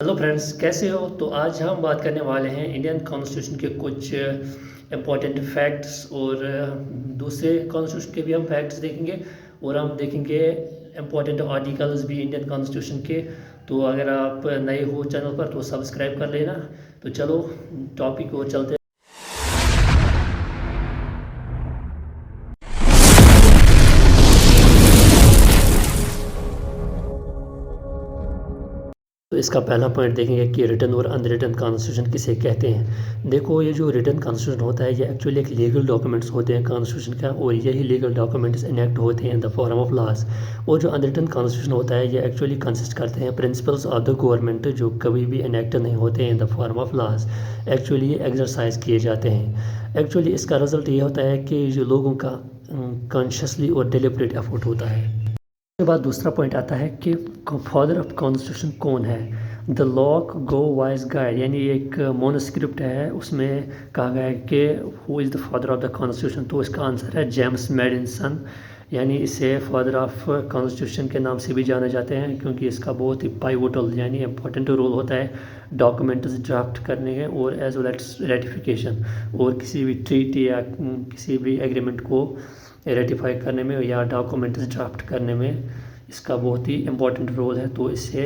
Hello friends, कैसे हो? तो आज हम बात करने वाले हैं इंडियन कॉन्स्टिट्यूशन के कुछ इम्पोर्टेंट फैक्ट्स और दूसरे कॉन्स्टिट्यूशन के भी हम फैक्ट्स देखेंगे और हम देखेंगे इम्पोर्टेंट आर्टिकल्स भी इंडियन कॉन्स्टिट्यूशन के। तो अगर आप नए हो चैनल पर तो सब्सक्राइब कर लेना। तो चलो टॉपिक और चलते हैं। तो इसका पहला पॉइंट देखेंगे कि रिटन और अनरिटन कॉन्स्टिट्यूशन किसे कहते हैं। देखो, ये जो रिटन कॉन्स्टिट्यूशन होता है ये एक्चुअली एक लीगल डॉक्यूमेंट्स होते हैं कॉन्स्टिट्यूशन का, और यही लीगल डॉक्यूमेंट्स इनेक्ट होते हैं in the form of laws. और जो अनरिटन कॉन्स्टिट्यूशन होता है ये एक्चुअली कंसिस्ट करते हैं प्रिंसिपल्स ऑफ द गवर्नमेंट, जो कभी भी इनेक्ट नहीं होते हैं in the form of laws. Actually ये एक्सरसाइज किए जाते हैं। एक्चुअली इसका रिजल्ट ये होता है कि जो लोगों का कॉन्शियसली और डिलिबरेट एफर्ट होता है। उसके बाद दूसरा पॉइंट आता है कि फादर ऑफ कॉन्स्टिट्यूशन कौन है। The lock go wise guide, यानी एक मोनोस्क्रिप्ट है, उसमें कहा गया है कि who is the father of the constitution. तो इसका आंसर है जेम्स मेडिसन, यानी इसे फादर ऑफ कॉन्स्टिट्यूशन के नाम से भी जाने जाते हैं, क्योंकि इसका बहुत ही पाइवोटल यानी इंपॉर्टेंट रोल होता है डॉक्यूमेंट्स ड्राफ्ट करने के और एज वेल एज रेटिफिकेशन, और किसी भी ट्रीटी या किसी भी एग्रीमेंट को रेटिफाई करने में या डॉक्यूमेंट्स ड्राफ्ट करने में इसका बहुत ही इम्पोर्टेंट रोल है। तो इसे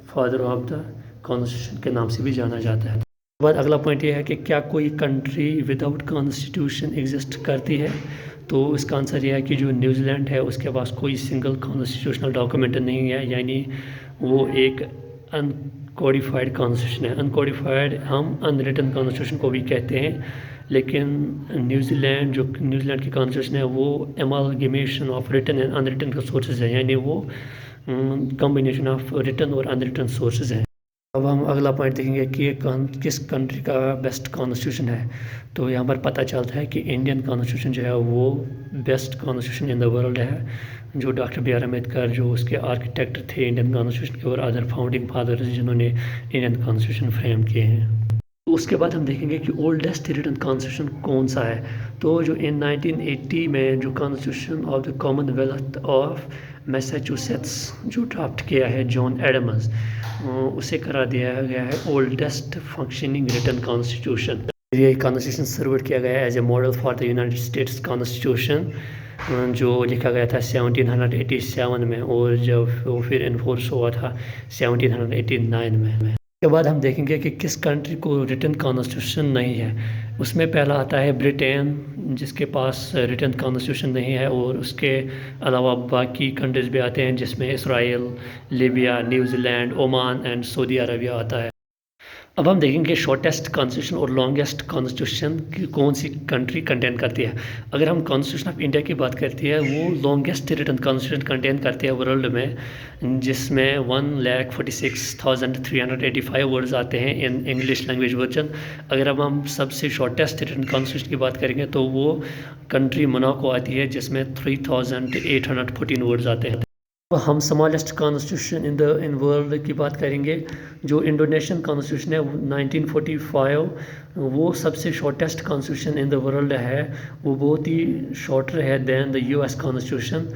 फादर ऑफ द कॉन्स्टिट्यूशन के नाम से भी जाना जाता है। उसके बाद अगला पॉइंट ये है कि क्या कोई कंट्री विदाउट कॉन्स्टिट्यूशन एग्जिस्ट करती है। तो इसका आंसर यह है कि जो न्यूजीलैंड है उसके पास कोई सिंगल कॉन्स्टिट्यूशनल डॉक्यूमेंट नहीं है, यानी वो एक अनकोडिफाइड कॉन्स्टिट्यूशन है। अनकोडिफाइड हम अनरिटन कॉन्स्टिट्यूशन को भी कहते हैं, लेकिन न्यूजीलैंड की कॉन्स्टिट्यूशन है वो एमालगेमेशन ऑफ रिटन एंड अनरिटन का सोर्सेज है, यानी वो कॉम्बिनेशन ऑफ रिटन और अनरिटन सोर्सेज हैं। अब हम अगला पॉइंट देखेंगे कि किस कंट्री का बेस्ट कॉन्स्टिट्यूशन है। तो यहाँ पर पता चलता है कि इंडियन कॉन्स्टिट्यूशन जो है वो best constitution in the world है। जो डॉक्टर बी आर अम्बेडकर जो उसके आर्किटेक्ट थे इंडियन कॉन्स्टिट्यूशन के, और अदर फाउंडिंग फादर्स जिन्होंने इंडियन कॉन्स्टिट्यूशन फ्रेम किए हैं। तो उसके बाद हम देखेंगे कि ओल्डेस्ट रिटन कॉन्स्टिट्यूशन कौन सा है। तो जो इन 1980 में जो constitution of the commonwealth of Massachusetts जो ड्राफ्ट किया है जॉन एडम्स, उसे करार दिया गया है ओल्डेस्ट फंक्शनिंग रिटन कॉन्स्टिट्यूशन। ये कॉन्स्टिट्यूशन सर्व किया गया है as a model for the United States constitution, जो लिखा गया था 1787 में, और जब वो फिर इन्फोर्स हुआ था 1789 में। के बाद हम देखेंगे कि किस कंट्री को रिटन कॉन्स्टिट्यूशन नहीं है। उसमें पहला आता है ब्रिटेन, जिसके पास रिटन कॉन्स्टिट्यूशन नहीं है, और उसके अलावा बाकी कंट्रीज़ भी आते हैं जिसमें Israel, Libya, New Zealand, Oman and Saudi Arabia आता है। अब हम देखेंगे शॉर्टेस्ट कॉन्स्टिट्यूशन और लॉन्गेस्ट कॉन्स्टिट्यूशन की कौन सी कंट्री कंटेन करती है। अगर हम कॉन्स्टिट्यूशन ऑफ इंडिया की बात करती है, वो लॉन्गेस्ट रिटन कॉन्स्टिट्यूशन कंटेन करती है वर्ल्ड में, जिसमें 1,46,385 वर्ड्स आते हैं इन इंग्लिश लैंग्वेज वर्जन। अगर अब हम सबसे शॉर्टेस्ट रिटन कॉन्स्टिट्यूशन की बात करेंगे तो वो कंट्री मोनाको आती है, जिसमें 3,814 वर्ड्स आते हैं। हम स्मॉलेस्ट कॉन्स्टिट्यूशन इन वर्ल्ड की बात करेंगे। जो इंडोनेशियन कॉन्स्टिट्यूशन है 1945, वो सबसे shortest constitution in the world है। वो बहुत ही शॉर्टर है देन द यूएस कॉन्स्टिट्यूशन।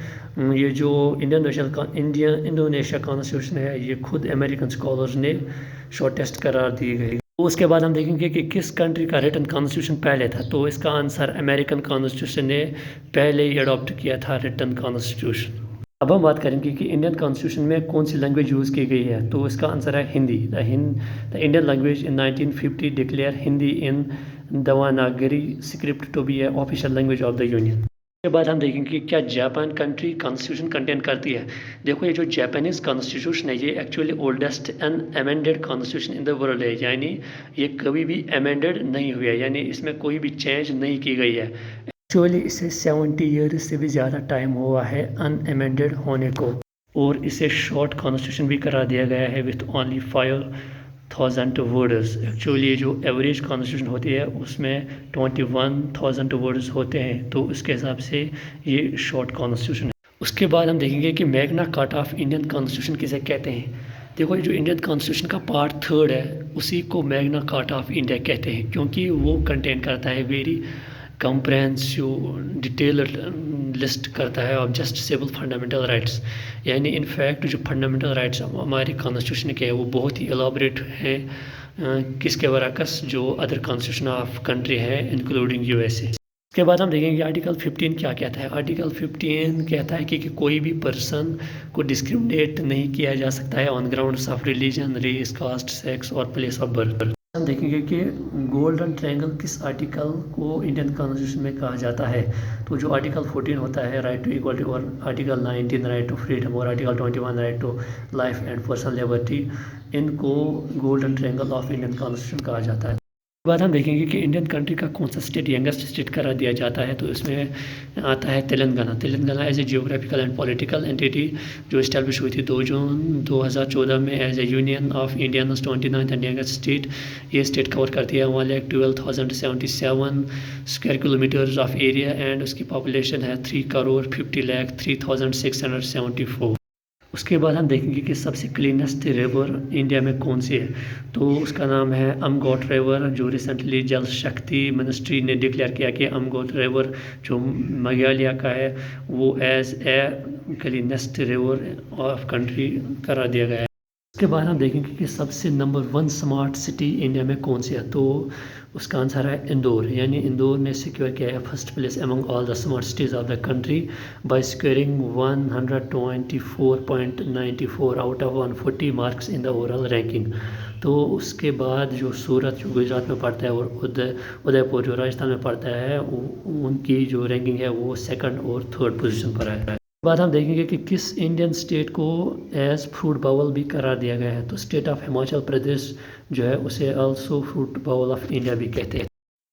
ये जो इंडोनेशिया कॉन्स्टिट्यूशन है ये खुद अमेरिकन स्कॉलर्स ने शॉर्टेस्ट करार दी गई। उसके बाद हम देखेंगे कि किस कंट्री का रिटन कॉन्स्टिट्यूशन पहले था। तो इसका आंसर अमेरिकन कॉन्स्टिट्यूशन ने पहले ही अडॉप्ट किया था रिटन कॉन्स्टिट्यूशन। अब हम बात करेंगे कि इंडियन कॉन्स्टिट्यूशन में कौन सी लैंग्वेज यूज़ की गई है। तो इसका आंसर है Hindi. The Indian language in 1950 declare Hindi in Devanagari script to be a official language of the union. उसके बाद हम देखेंगे कि क्या जापान कंट्री कॉन्स्टिट्यूशन कंटेन करती है। देखो, ये जो जापानीज़ कॉन्स्टिट्यूशन है ये actually oldest unamended constitution in the world है, यानी ये कभी भी अमेंडेड नहीं हुई है, यानी इसमें कोई भी चेंज नहीं की गई है। एक्चुअली इसे 70 ईयर्स से भी ज़्यादा टाइम हुआ है अनअमेंडेड होने को, और इसे शॉर्ट कॉन्स्टिट्यूशन भी करा दिया गया है विथ ओनली 5,000 वर्ड्स। एक्चुअली जो एवरेज कॉन्स्टिट्यूशन होती है उसमें 21,000 वर्ड्स होते हैं, तो उसके हिसाब से ये शॉर्ट कॉन्स्टिट्यूशन है। उसके बाद हम देखेंगे कि Magna carta of Indian constitution किसे कहते हैं। देखो, ये जो इंडियन कॉन्स्टिट्यूशन का पार्ट 3 है उसी को मैग्ना कार्टा ऑफ इंडिया कहते हैं, क्योंकि वो कंटेन करता है वेरी کمپریہنسو ڈیٹیلڈ لسٹ کرتا ہے آف جسٹسیبل فنڈامنٹل رائٹس. یعنی ان فیکٹ جو فنڈامنٹل رائٹس ہماری کانسٹیٹیوشن کے ہیں وہ بہت ہی ایلابریٹ ہیں کس کے برعکس جو ادر کانسٹیٹیوشن آف کنٹری ہے انکلوڈنگ USA. اس کے بعد ہم دیکھیں گے آرٹیکل 15 کیا کہتا ہے. آرٹیکل 15 کہتا ہے کہ کوئی بھی پرسن کو ڈسکرمنیٹ نہیں کیا جا سکتا ہے on grounds of religion, race, caste, sex اور پلیس آف برتھ. ہم دیکھیں گے کہ گولڈن ٹرائنگل کس آرٹیکل کو انڈین کانسٹیٹیوشن میں کہا جاتا ہے. تو جو آرٹیکل 14 ہوتا ہے رائٹ ٹو ایکوالٹی، اور آرٹیکل 19 رائٹ ٹو فریڈم، اور article 21 right to life and personal liberty, ان کو golden triangle of Indian constitution کہا جاتا ہے. اس کے بعد ہم دیکھیں گے کہ انڈین کنٹری کا کون سا اسٹیٹ ینگسٹ اسٹیٹ قرار دیا جاتا ہے. تو اس میں آتا ہے Telangana. Telangana as a geographical and political entity جو اسٹیبلش ہوئی تھی 2 جون 2014 میں as a union of Indians 29th and youngest state. یہ اسٹیٹ کور کرتی ہے 1,12,077 square kilometers of area and اس کی پاپولیشن ہے 3,50,03,674. اس کے بعد ہم دیکھیں گے کہ سب سے کلینسٹ ریور انڈیا میں کون سی ہے. تو اس کا نام ہے امگوٹ ریور، جو ریسنٹلی جل شکتی منسٹری نے ڈکلیئر کیا کہ امگوٹ ریور جو میگھالیہ کا ہے وہ as a cleanest river of country قرار دیا گیا ہے. اس کے بعد ہم دیکھیں گے کہ سب سے نمبر 1 اسمارٹ سٹی انڈیا میں کون سی ہے. تو اس کا آنسر ہے اندور. یعنی اندور نے سیکیور کیا ہے first place Umang all the smart cities of the country by securing 124.94 out of 140 marks in the overall ranking. تو اس کے بعد جو سورت جو گجرات میں پڑتا ہے اور ادے پور جو راجستھان میں پڑتا ہے ان کی جو رینکنگ ہے وہ 2nd اور 3rd پوزیشن پر ہے. بعد ہم دیکھیں گے کہ کس انڈین اسٹیٹ کو ایز فروٹ باول بھی قرار دیا گیا ہے. تو اسٹیٹ آف ہماچل پردیش جو ہے اسے also fruit bowl of India بھی کہتے ہیں.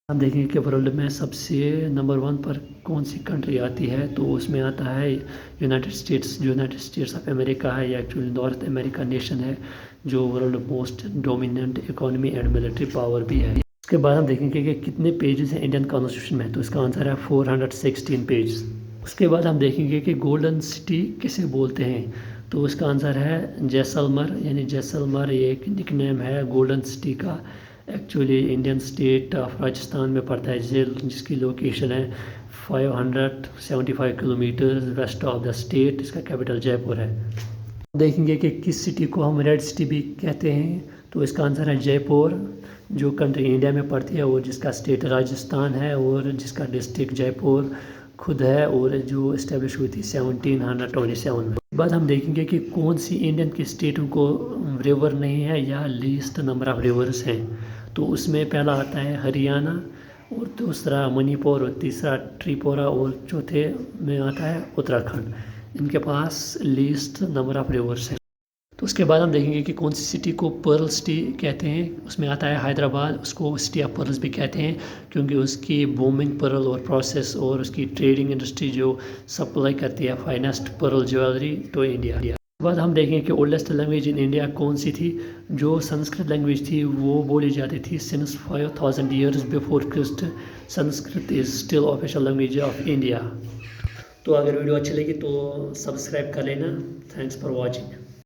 ہم دیکھیں گے کہ ورلڈ میں سب سے نمبر 1 پر کون سی کنٹری آتی ہے. تو اس میں آتا ہے یونائٹڈ اسٹیٹس آف امریکہ ہے. یہ ایکچولی نارتھ امریکہ نیشن ہے جو world most dominant economy and military power بھی ہے. اس کے بعد ہم دیکھیں گے کہ کتنے پیجز ہیں انڈین کانسٹیٹیوشن میں. تو اس کا آنسر ہے 416 پیجز. اس کے بعد ہم دیکھیں گے کہ گولڈن سٹی کسے بولتے ہیں. تو اس کا آنسر ہے جیسلمر. یعنی جیسلمر یہ ایک نک نیم ہے گولڈن سٹی کا. Actually Indian state of Rajasthan میں پڑتا ہے جس کی لوکیشن ہے 575 kilometer west of the state. اس کا کیپٹل جے پور ہے. دیکھیں گے کہ کس سٹی کو ہم ریڈ سٹی بھی کہتے ہیں. تو اس کا آنسر ہے جے پور جو کنٹری انڈیا میں پڑتی ہے اور جس کا اسٹیٹ راجستھان ہے اور جس کا ڈسٹرکٹ جے پور خود ہے اور جو اسٹیبلش ہوئی تھی 1727 میں. بعد ہم دیکھیں گے کہ کون سی انڈین کی اسٹیٹوں کو ریور نہیں ہے یا لیسٹ نمبر آف ریورز ہیں. تو اس میں پہلا آتا ہے ہریانہ اور دوسرا منی پور اور تیسرا تریپورہ اور چوتھے میں آتا ہے اتراکھنڈ. ان کے پاس لیسٹ نمبر آف ریورز ہیں. تو اس کے بعد ہم دیکھیں گے کہ کون سی سٹی کو پرل سٹی کہتے ہیں. اس میں آتا ہے حیدرآباد. اس کو سٹی آف پرلز بھی کہتے ہیں کیونکہ اس کی بومنگ پرل اور پروسیس اور اس کی ٹریڈنگ انڈسٹری جو سپلائی کرتی ہے finest pearl jewellery to India. اس کے بعد ہم دیکھیں کہ اولڈسٹ لینگویج ان انڈیا کون سی تھی. جو سنسکرت لینگویج تھی وہ بولی جاتی تھی since 5000 years before crust. Sanskrit is still official language of India. تو اگر ویڈیو اچھی لگی تو سبسکرائب کر لینا. Thanks for watching.